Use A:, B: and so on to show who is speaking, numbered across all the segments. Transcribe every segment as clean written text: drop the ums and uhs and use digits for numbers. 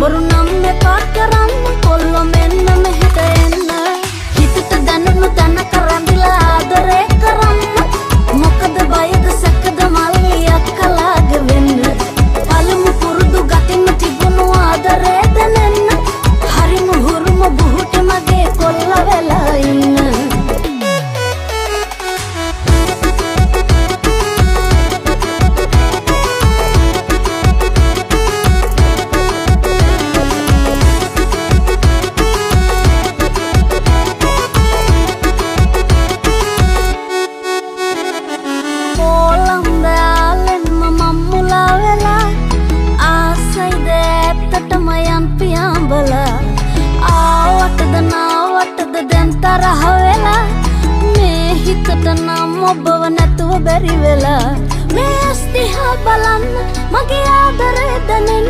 A: බොරු නම් එපා කරන්න කොල්ල මෙන්න මෙහෙට එන්න හිතට දැනුණු තැනක රැඳිලා ආදරේ කරන්න මොකද බයද සැකද මල්ලියක් කලාගේ වෙන්න පළමු පුරුදු ගතින් තිබුණු ආදරේ දැනෙන්න හරිම හුරුම බුහුට මගේ කොල්ල වෙලා ඉන්න ඔබව නැතුව බැරි වෙලා මේ ස්තිහා බලන්න මගේ ආදරේ දැනෙන්න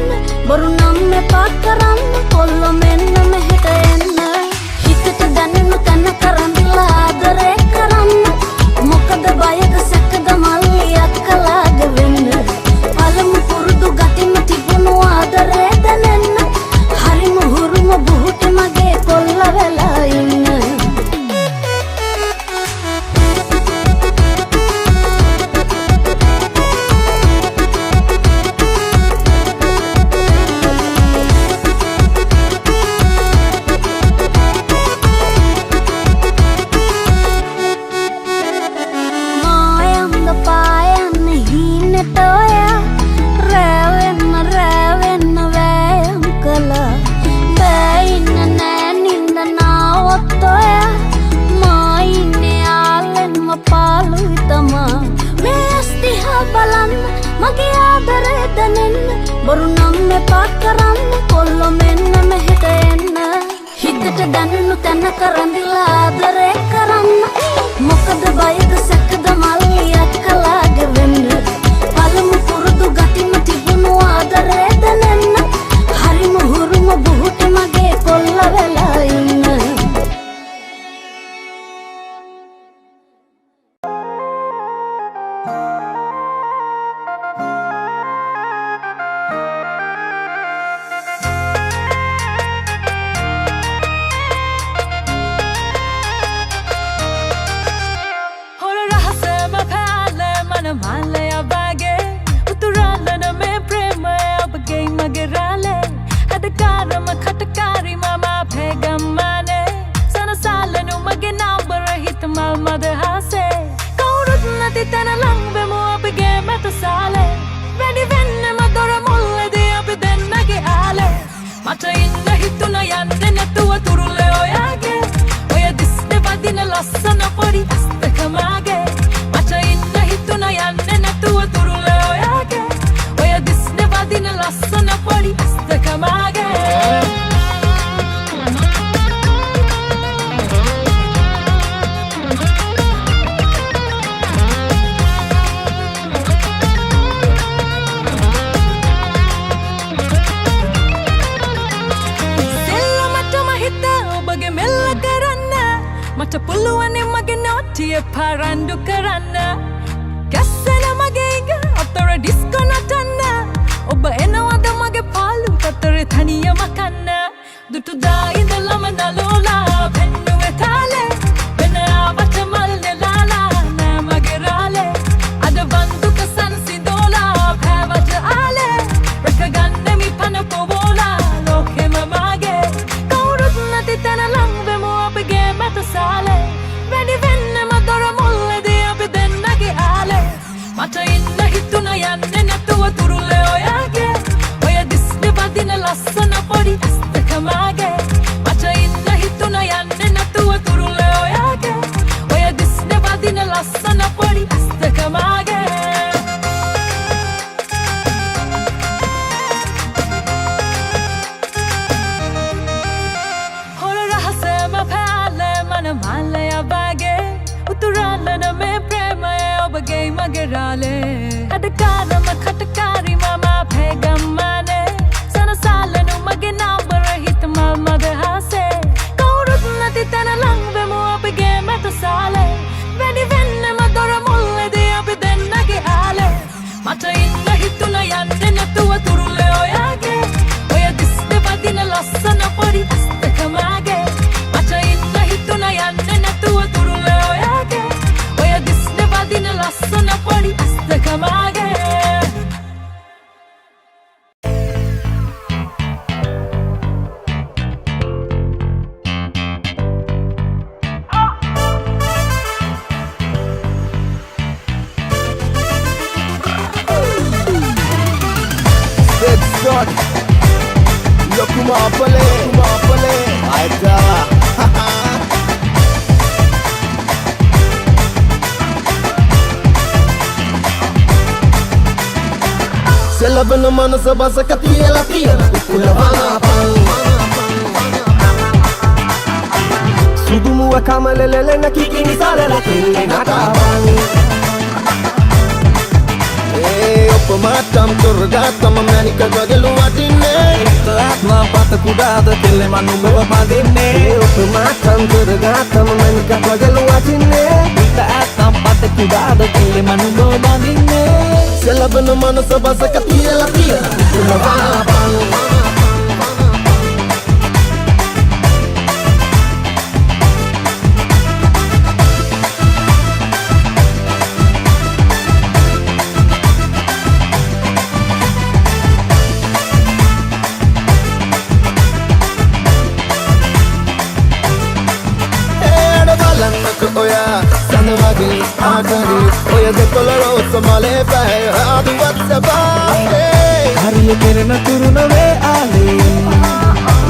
A: බොරු නම් එපා කරන්න කොල්ල මෙන්න මෙහෙට එන්න හිතට දැනෙනු තැනක රැඳිලා ආදරේ කරන්න මොකද බයද සැකද මල්ලියක් කලාගේ වෙන්න පළමු පුරුදු ගතින් තිබුණු ආදරේ දැනෙන්න හරිම හුරුම බුහුට මගේ කොල්ල වෙලා ඉන්න මගේ ආදරේ දැනෙන්න බොරු නම් එපා කරන්න කොල්ල මෙන්න මෙහෙට එන්න හිතට දැනුණු තැනක රැඳිලා ආදරේ කරන්න මොකද බයද සැකද මල්ලියක් කලාගේ වෙන්න පළමු පුරුදු ගතින් තිබුණු ආදරේ දැනෙන්න හරිම හුරුම බුහුට මගේ කොල්ල වෙලා ඉන්න
B: Parandu karana Gassana magega Atara disco natanna Oba enawada mage palu Tatare thaniya makanna Dutu da indalama nalola Pennu etale Pena avata malle lala Na mage rale Ada bandu kasan sindola Pavata ale Reka ganne mi pana povola Loke mamage Kaurut nati tana langve mo apige mata sale Ready venne madora mulle de api dennage ale Mata inna hituna yanne natuwa turule oyage Oya disne vadina lassana podi astaka mage Mata inna hituna yanne natuwa turule oyage Oya disne vadina lassana podi astaka mage Hora rahasema phale mana malaya bage Uturalana me prema obage magerale Adakarama khatakari mama phegamane Sana salanu mage nambara hitma madhase Kaurut nati tana langve mo obage mata sale Vedi venne madora mulle de api dennage ale Mata inna hituna yanne natuwa turule oyage Oya disne
C: Tumapale, aita. Selabana manasa basa katiyala tiyala kulavana pang. Sudumuwa kamalelele na kikini salala kille natabang. Opamatam turgatam manika gagalu adinne.
D: Atma pata kudada kille manubawa padinne.
C: Opamatam turgatam manika gagalu adinne.
D: Atma pata kudada kille manubawa padinne.
C: Selabana manasa basa katiyala tiyala kulavana pang. Oya, sanwagi, aagari, oya de kolaro samale pahe, aadu vatsaba.
D: Hariya kerana turuna ve ali,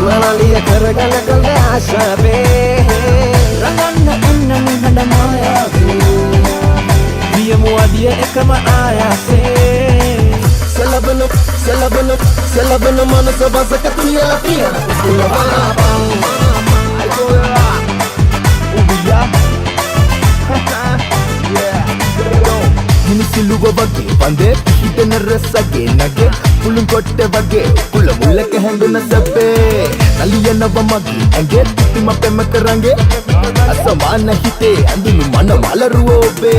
C: Manaliya karagana kalne asha be.
D: ranganna enna hada maya ve. Diyamu adiya ekama ayase.
C: Selabana manasa basa katiyala tiyala kulavana pang. Siluva bage bande itena rasage nage pulun kotte bage kula mulake hanguna sabbe naliyana vamage ange tima pema karange asamana hite andunu mana malaruobe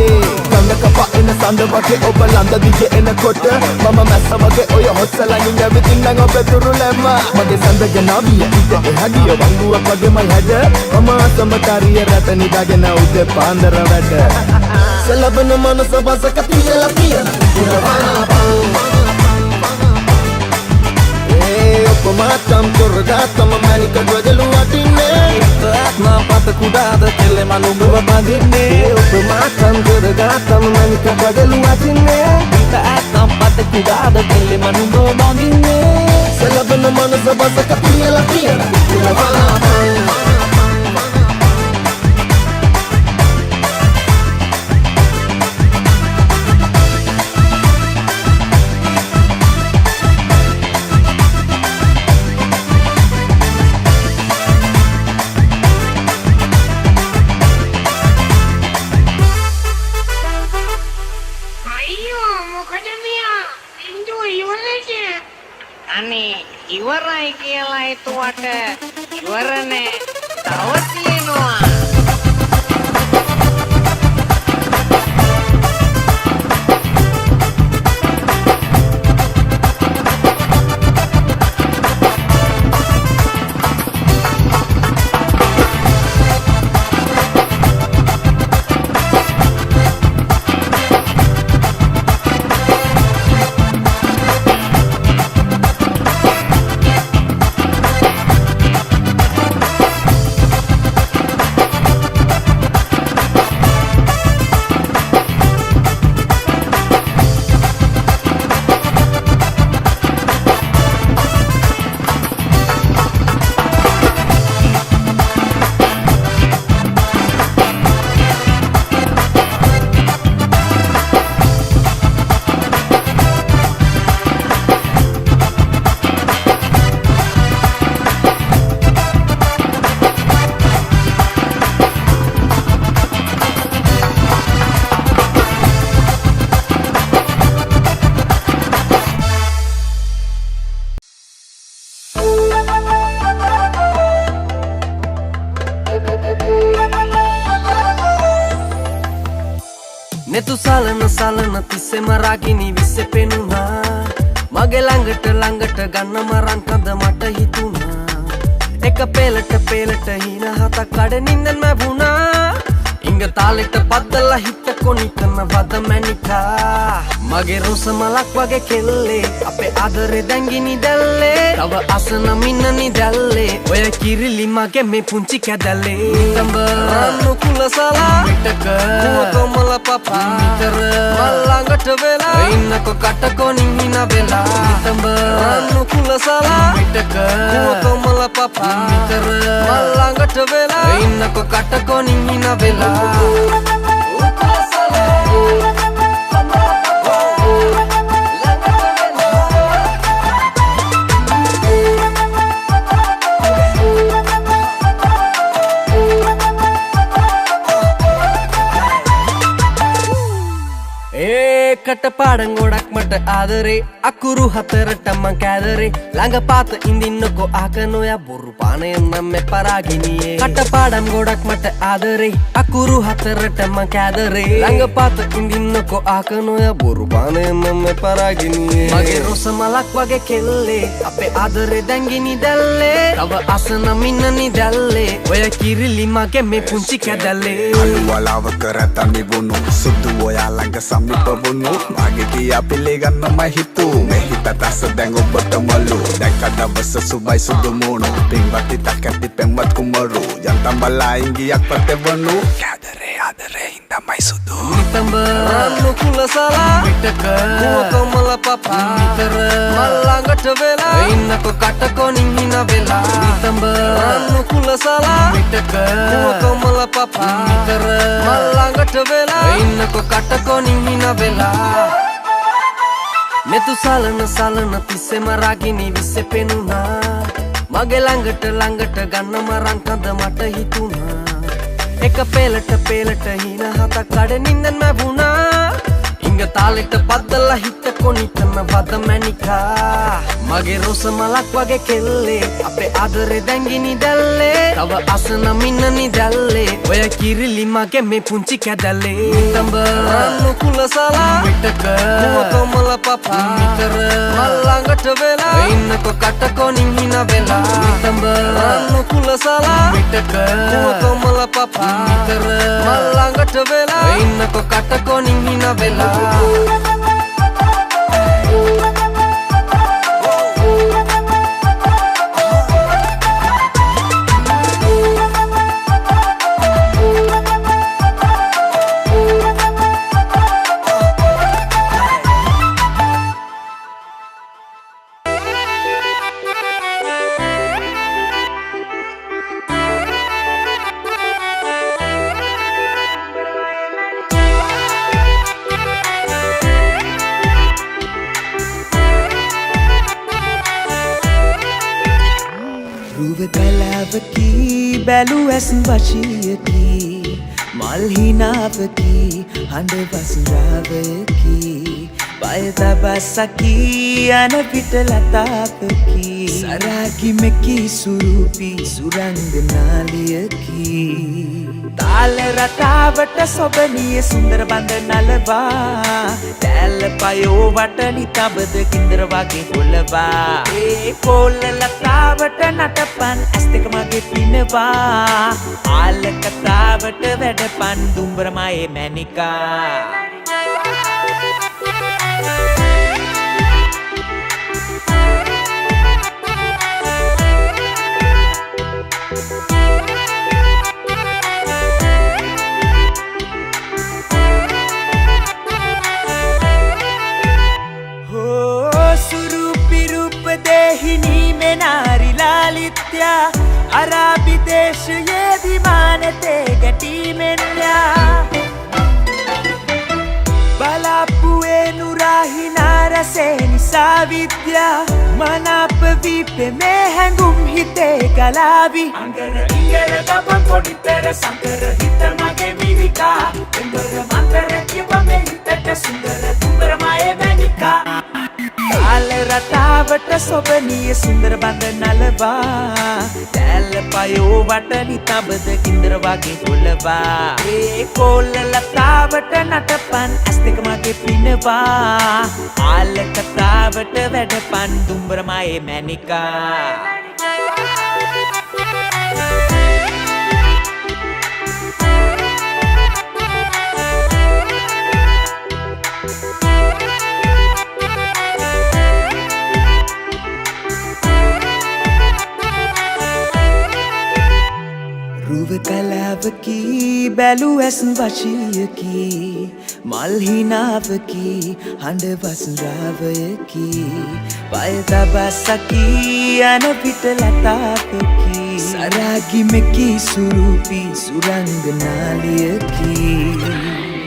C: kanga kapa ena sanda bage obalanda dije ena kotte mama massa bage oya hossala ninga vitinna obe turulema mage sanda ganaviya ite ehagiya vanguwa bage mai hada mama samatariya ratani dage na ude pandara vada. Selabana manasa basa katiyala tiyala kulavana pang. Opamatam turgatam manika gagalu adinne.
D: Atma pata kudada kille manubawa padinne.
C: Opamatam turgatam manika gagalu adinne.
D: Atma pata kudada kille manubawa padinne.
C: Selabana manasa basa katiyala tiyala kulavana pang.
E: අනේ ඉවරයි කියලා හිතුවට ඉවර නෑ තව තියෙනවා
D: Netu salana tisse maragini visse penuna mage langata ganna maran kanda mata hituna eka pelata hina hata kade ninden mabuna ඉංග තාලෙට පද්දලා හිත කොනිතන වද මැනිකා මගේ රොස මලක් වගේ කෙල්ලේ අපේ ආදරේ දැංගිනි දැල්ලේ තව අසන මින්නනි දැල්ලේ ඔය කිරිලි මගේ මේ පුංචි කැදල්ලේ නිතඹ රන්නු කුලසලා පිටක කොමල පපා නිතර මල්ලඟට වෙලා ඉන්නකො කටකොනින් හින වෙලා නිතඹ රන්නු කුලසලා පිටක කොමල පපා නිතර මල්ලඟට වෙලා ඉන්නකො කටකොනින් හින වෙලා කටපාඩම් ගොඩක් මට ආදරේ අකුරු හතරට මං කෑදරේ ළඟ පාත ඉඳින්නකො ආකනොයා බොරු පානය නම් මේ පරාගිනියේ කටපාඩම් ගොඩක් මට ආදරේ අකුරු හතරට මං කෑදරේ ළඟ පාත ඉඳින්නකො ආකනොයා බොරු පානය නම් මේ පරාගිනියේ මගේ රොස මලක් වගේ කෙල්ලේ අපේ ආදරේ දැංගිනි දැල්ලේ තව අසන මින්නනි දැල්ලේ ඔය කිරිලි මගේ මේ පුංචි කැදල්ලේ
F: අලු වලාව කරතන් නිවුණු සුදු ඔයා ළඟ සමීප වුණු මගේ කියා පිළිගන්න මම හිතු මේ හිත තස දැන් ඔබට මලු දැක්ක දවස සුබයි සුදු මූණු පින්වත්ටි තකටි පෙම්වත් කුමරු යන්තම් බලා ඉංගියක් පතවනු ආදරේ හින්දාමයි සුදු
D: නිතඹ රන්නු කුලසලා පිටක කොමල පපා නිතර මල්ලඟට වෙලා ඉන්නකො කටකොනින් හින වෙලා නිතඹ රන්නු කුලසලා පිටක කොමල පපා නිතර මල්ලඟට වෙලා ඉන්නකො කටකොනින් හින වෙලා මෙතු සලන තිස්සෙම රාගිනි විස්සෙ පෙනුනා මගේ ළඟට ගන්නම රංකඳ මට හිතුණා එක පෙලට හින හතක් කඩනින්දන් මැබුණා ඉංග තාලෙට පද්දලා හිත කොනිතන වද මැනිකා මගේ රොස මලක් වගේ කෙල්ලේ අපේ ආදරේ දැංගිනි දැල්ලේ තව අසන මින්නනි දැල්ලේ ඔය කිරිලි මගේ මේ පුංචි කැදල්ලේ නිතඹ රන්නු කුලසලා පිටක කොමල පපා නිතර මල්ලඟට වෙලා ඉන්නකො කටකොනින් හින වෙලා නිතඹ රන්නු කුලසලා පිටක කොමල පපා නිතර මල්ලඟට වෙලා ඉන්නකො කටකොනින් හින වෙලා
G: බැලු ඇසන් වශයකි මල් හිනාවකි හඬ වසුරාවකි බය තබසකි යන පිට ලතාවකි සරාකි මෙකි සුරුපි සුරංගනාලියකි තාල රටාවට සොබනිය සුන්දර බඳ නලවා දැල්ල පයෝ වටනි තබද කින්දර වගේ කොළවා ඒ කොල්ල ලතාවට නටපන් ඇස් දෙක මගේ පිනවා ආල කතාවට වැඩපන් දුම්බරමයේ මැනිකා අරාබි දේශයේ විමානතේ ගැටීමෙන්යා බලාපුවේ නුරාහිනා රසේ නිසා විද්‍යා මනාප වීපෙ මේ හැඟුම් හිතේ ගලාවි අංගර ඉංගර දබ පොඩිතර සංකර හිත මගේ මිරිකා උඹර මන්තර කියප මේ හිතට සුන්දර දුම්බරමයේ මැනිකා තාල රටාවට සොබනිය සුන්දර බඳ නලවා දැල්ල පයෝ වටනි තබද කින්දර වගේ කොළවා ඒ කොල්ල ලතාවට නටපන් ඇස් දෙක මගේ පිනවා ආල කතාවට වැඩපන් දුම්බරමයේ මැනිකා රුව කලාවකි බැලු ඇස් වශීයකි මල් හිනාවකි හඬ වසුරාවයකි පය තබසකි යන පිට ලතාවකි සරාගි මෙකි සුරුපි සුරංගනාලියකි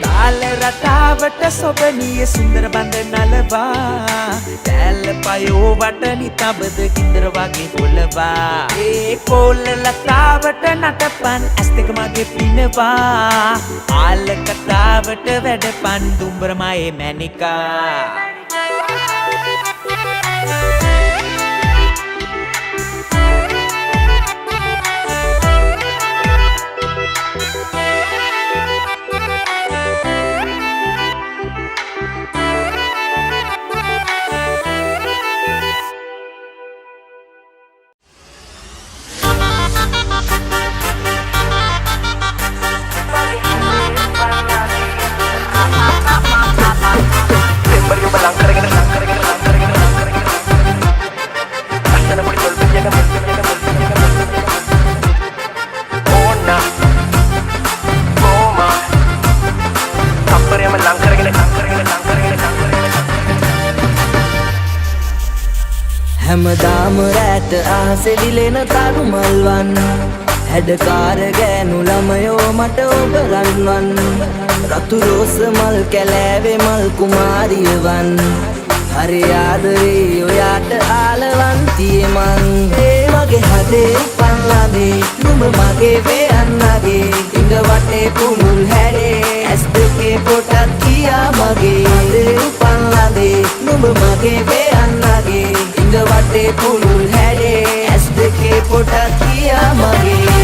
G: තාල රටාවට සොබනිය සුන්දර බඳ නලවා දැල්ල පයෝ වටනි තබද කින්දර වගේ පොළවා ඒ කොල්ල ලතාවට නටපන් ඇස් දෙක මගේ පිනවා ආල කතාවට වැඩපන් දුම්බරමයේ මැනිකා
H: හැමදාම රැට ආසෙ විලෙන තරු මල්වන් හැඩකාර ගෑනු ළමයෝ මට ඔබ රන්වන් රතු රෝස මල් කැලෑවේ මල් කුමාරියවන් හරි ආදරේ ඔයාට ආලවන්තියේ මං ඒ මගේ හදේ පන්ලාදේ නුඹ මගේ වේයන්නගේ ඉඟ වටේ පුමුල් හැරේ ඇස් දෙකේ පොටක් කියා මගේ හදේ පන්ලාදේ නුඹ මගේ වේයන්නගේ ඉඟ වටේ පුමුල් හැරේ ඇස් දෙකේ පොටක් කියා මගේ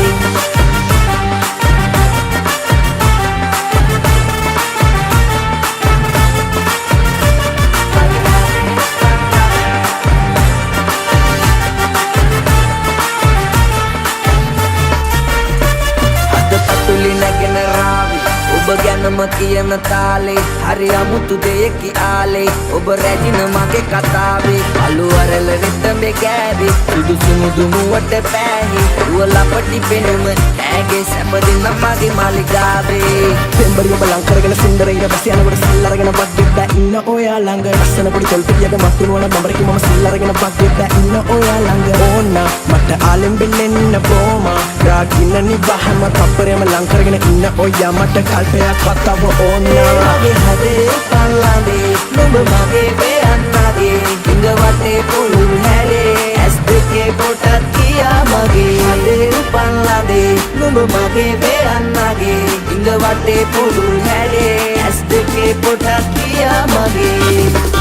H: ඔබ ගැනම කියන තාලේ හරි අමුතු දෙයකි ආලේ ඔබ රැජින මගේ කතාවේ අලු අරල වෙතඹේ ගෑවේ සුදු සුමුදු මුවට පෑහි රුවලපටි පෙනුම ඇගේ සැපදින මගේ මාලිගාවේ
C: පෙම්බරි ඔබ ලං කරගෙන සුන්දර ඉර බස් යනකොට සිල් අරගෙන වග්ගෙද්දා ඉන්න ඔයා ළඟ ලස්සන පොඩි තොල්පිටියක මත්තු නොවන බඹරකි මම සිල් අරගෙන වග්ගෙද්දා ඉන්න ඔයා ළඟ ඕන මට ආලෙන් බෙල්ලෙන්න බෝමා රාගින්න නිවහම තප්පරෙම ලං කරගෙන ඉන්න ඔයා මට කල්පයක් වත්තව ඕන
H: මගේ හදේ පල්ලාදේ නුඹ මගේ වේයන්නගේ ඉඟ වටේ පුළුල් හැරේ ඇස් දෙකේ පොටක් කියා මගේ හදේ පල්ලාදේ නුඹ මගේ වේයන්නගේ ඉඟ වටේ පුළුල් හැරේ ඇස් දෙකේ පොටක් කියා මගේ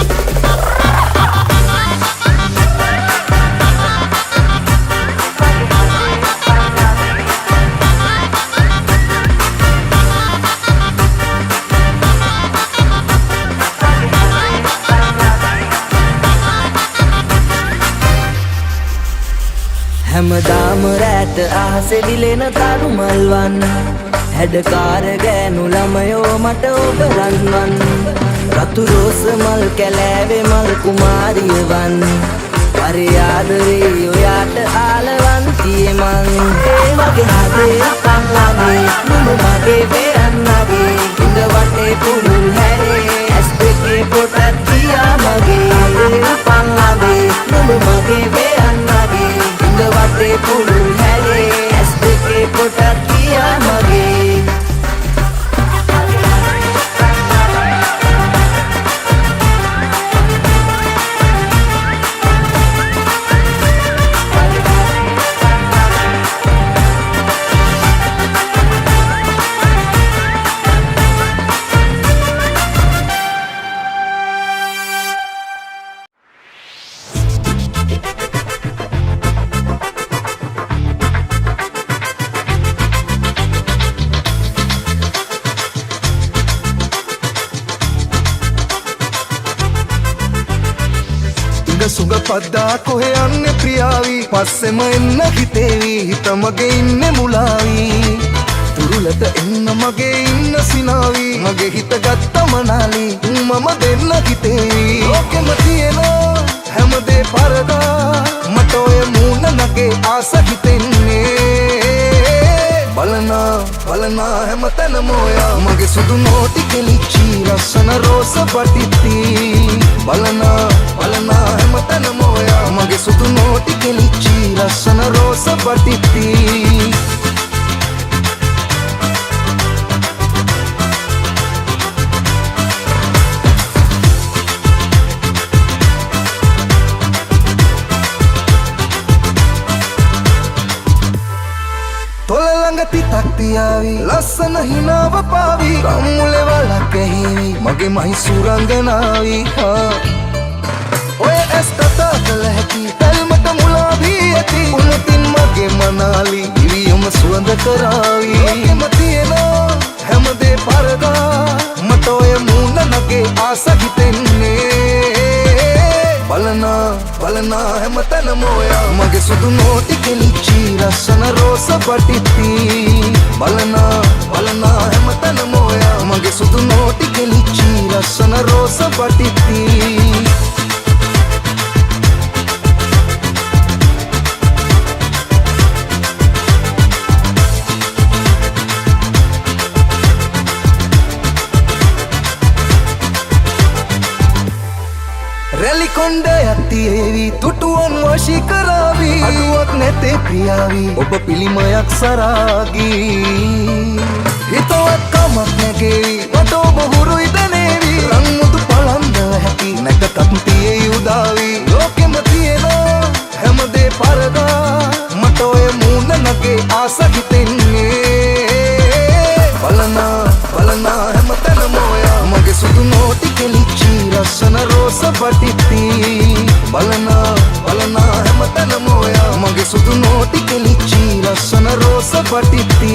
H: හැමදාම රැට ආසෙ විලෙන තරු මල්වන් හැඩකාර ගෑනු ළමයෝ මට ඔබ රන්වන් රතු රෝස මල් කැලෑවේ මල් කුමාරියවන් හරි ආදරේ ඔයාට ආලවන්තියේ මං ඒ වගේ හදේ පන්ලාදේ නුඹ මගේ වේයන්නගේ ඉඟ වටේ පුමුල් හැරේ ඇස් දෙකේ පොටක් කියා මගේ හදේ පන්ලාදේ නුඹ මගේ වේයන්නගේ ඉඟ වටේ පුමුල් හැරේ ඇස් දෙකේ පොටක් කියා මගේ
C: සුඟ පද්දා කොහෙ යන්නේ ප්‍රියාවී පස්සෙම එන්න හිතේවී හිත මගේ ඉන්නේ මුලාවී තුරුලට එන්න මගේ ඉන්න සිනාවී මගේ හිත ගත්ත මනාලී මම දෙන්න හිතේවී ලෝකෙම තියෙනවා හැමදේ පරදා මට ඔය මූණ නගේ ආස හිතෙන්නේ බලනා හැමතැනම ඔයා මගේ සුදු නෝටි කෙලිච්චි ලස්සන රෝස පටිත්ති බලනා හැමතැනම ඔයා මගේ සුදු නෝටි කෙලිච්චි ලස්සන රෝස පටිත්ති තිතක් තියාවි ලස්සන හිනාව පාවි රම්මුලේ වලක් ඇහිවි මගේ මහි සුරංගනාවි ඔය ඇස් කතා කළ හැකි තල්මට මුලාවී ඇති උනතින් මගේ මනාලි ඉවියම සුවඳ කරාවි ඒකෙම තියෙනවා හැමදේ පරදා මට ඔය මූණ නගේ ආස හිතෙන්නේ බලනා හැමතැනම ඔයා මගේ සුදු නෝටි කෙලිච්චි ලස්සන රෝස පටිත්ති බලනා හැමතැනම ඔයා මගේ සුදු නෝටි කෙලිච්චි ලස්සන රෝස පටිත්ති රැලි කොණ්ඩයක් තියේවි තුටුවන් වශී කරාවි අඩුවක් නැතේ ප්‍රියාවි ඔබ පිළිමයක් සරාගී හිතවත් කමක් නැගේවි මට ඔබ හුරුයි දනේවි රන්මුතු පලන්දව හැකි නැකතත් තියේ උදාවි ලෝකෙම තියෙනවා හැමදේ පරදා මට ඔය මූණ නගේ ආස හිතෙන්නේ බලනා හැමතැනම ඔයා මගේ සුදු නෝටි කෙලිච්චි ලස්සන රෝස පටිත්ති බලනා හැමතැනම ඔයා මගේ සුදු නෝටි කෙලිච්චි ලස්සන රෝස පටිත්ති